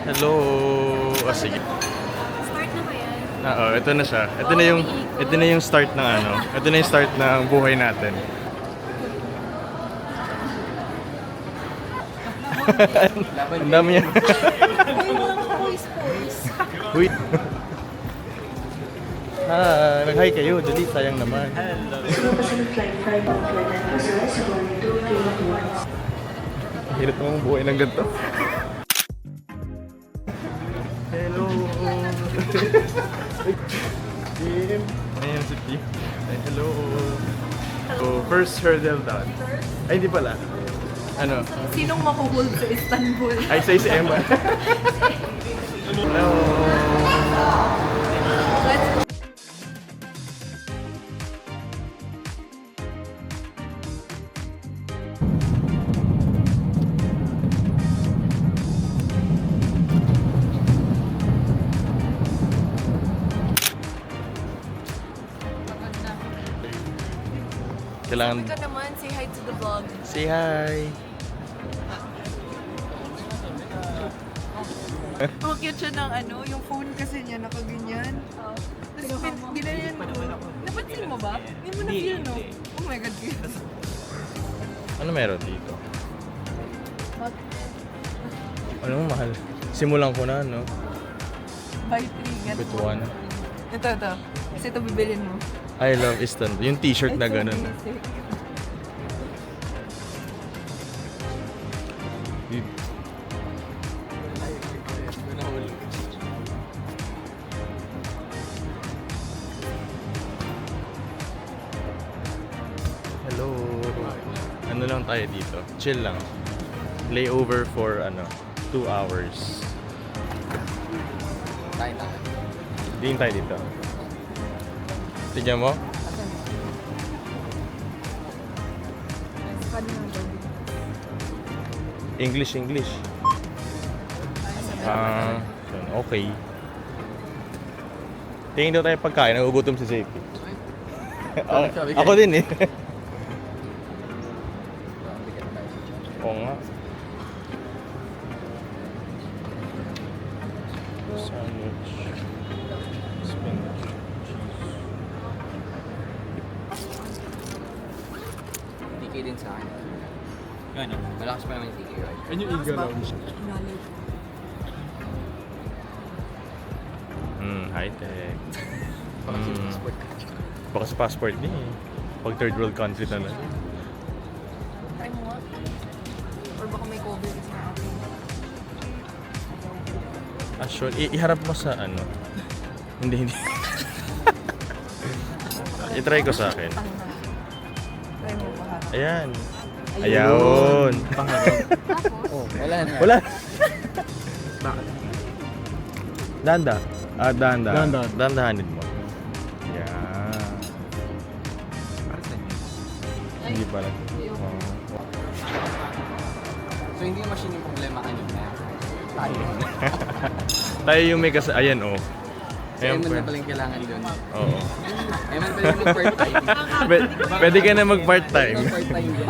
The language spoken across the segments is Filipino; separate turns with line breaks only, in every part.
Hello. O sige.
Start na ba yan?
Oo, ito na siya. Ito na yung start ng ano. Ito na yung start ng buhay natin. Ang dami niya.
Ay, walang ka-voice.
Uy. Nag-hi kayo. Dali, sayang naman. Hirap mong buhay ng ganito. Hello. Jim. Ayan si Tim. Ay, hello. So, first hurdle down. Ay, hindi pala. Ano?
Sinong makuhold sa Istanbul?
Ay, say si Emma. Hello. Kailangan
Ikaw naman, say hi to the vlog.
say hi.
Oh, cute siya ng ano, yung phone kasi niya nakaganyan. Tapos ginanyan mo. Napansin mo ba? Hindi mo na-feel, no? Oh my God, cute.
Ano meron dito? Ano mahal? Simulan ko na, no?
Buy 3, get
With
1.
one.
Ito. Kasi ito bibilin mo.
I love Istanbul. Yung t-shirt na ganun.
Basic.
Hello. Ano lang tayo dito? Chill lang. Layover for 2 hours.
Tayo na.
Diin tayo dito. Tignan mo. English. Okay. Tingin daw tayo pagkain. Nagugutom si JP. Ako din eh. Oo nga. Sandwich. Spinach.
TK din sa akin. Ano? Malakas pa naman yung TK, right?
Ano yung Eagle Lounge?
High-tech.
Passport.
Baka sa passport niya eh. Pag third world country na lang.
Try mo nga. Or baka may cover sa akin.
Actually, iharap mo sa ano. Hindi. I-try ko sa akin.
Try mo ba?
Ayan. Ayun.
Oh, wala na.
Wala. Danda. Danda.
Dahan-dahan.
Dandahanin mo. Yan. Hindi pala.
So hindi yung machine yung problema kanina. Tayo.
Tayo yung may kasi... Ayan oh.
So
Ayan
Eman
po.
na pala yung kailangan doon.
Oo.
Eman pala yung part-time.
Pwede ka na mag-part-time.
Part-time din.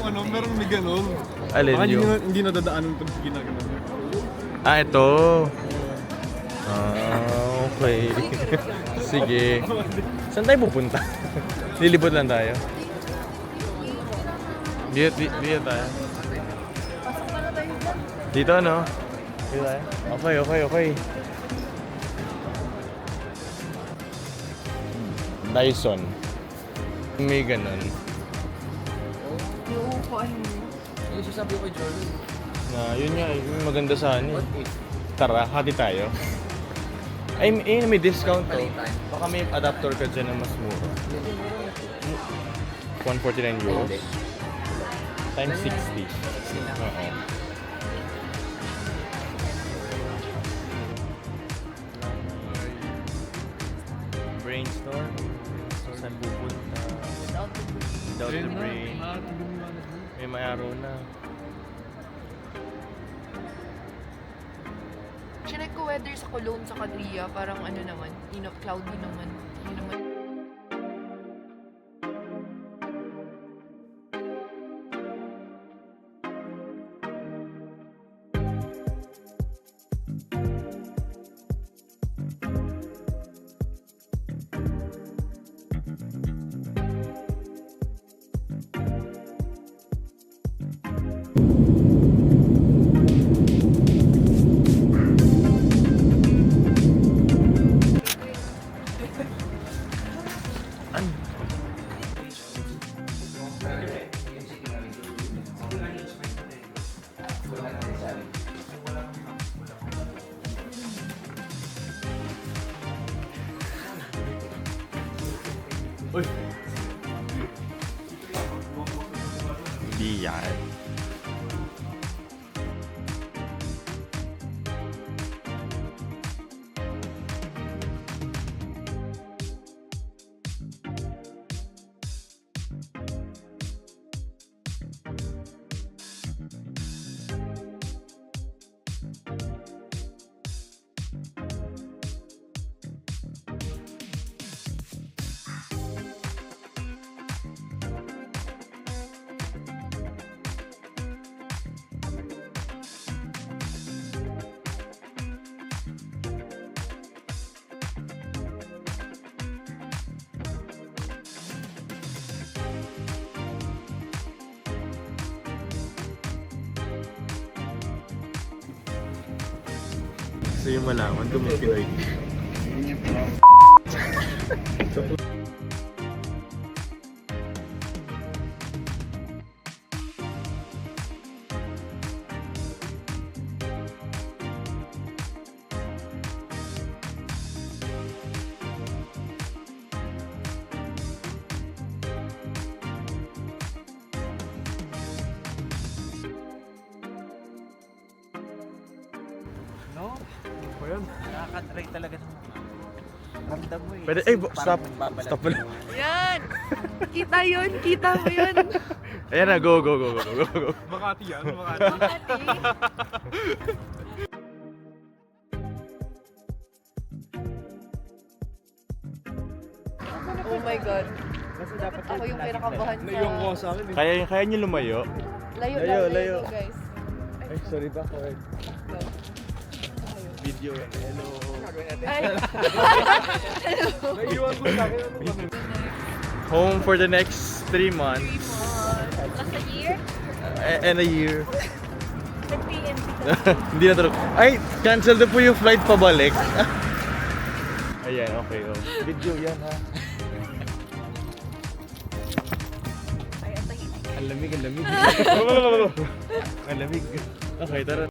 Yung meron may ganun.
Alin
Baka
yung...
hindi nadadaanan pag ginagawa.
Ito. Okay. Sige. Saan tayo pupunta? Lilibot lang tayo. Dito tayo.
Pasok na na tayo dyan.
Dito ano? Dito tayo. Okay. Dyson. May ganun.
Yung upuan mo.
Yung sasabi ko kay Jordan.
Na yun nga, yung maganda sa ano.
What
eh.
if?
Tara, hati tayo. Ay, may discount to.
Palitan.
Baka may adapter ka dyan na mas mura. 149 euros. Times 60. Oo. Brainstorm. Saan pupunta? Without the brain. May araw na.
Chinek ko weather sa Cologne sa Kadria, parang ano naman, cloudy naman. Hindi naman.
Uy! Hindi yan. Gusto yung malaman kung may Pinoy.
No?
Ano yan?
Nakaka-try talaga ng ramdam mo eh.
Pwede,
Kasi
stop.
parang nagbabalat
Stop pala.
Yan! Kita yun! Kita mo yun!
Ayan na, go, go, go, go, go, go.
Makati yan, Makati.
Ate! Oh my God.
Kasi dapat
Ako yung kinakabahan sa...
Naiwan ko sa akin eh.
Kaya niyo lumayo?
Layo,
Layo,
layo,
layo.
guys.
Ay, sorry ba? Okay.
Go.
Video. Hello.
Ay!
Naiwan ko sa akin. Ano ba?
Home for the next 3 months.
Last a year?
And a year.
Nag-PNP.
Hindi na tulog. Ay, cancel na po yung flight pabalik. Ayan, okay. Oh. Video yan ha.
Ay, ang tahimik.
Ang lamig, ang lamig. Ang lamig. Okay, tara.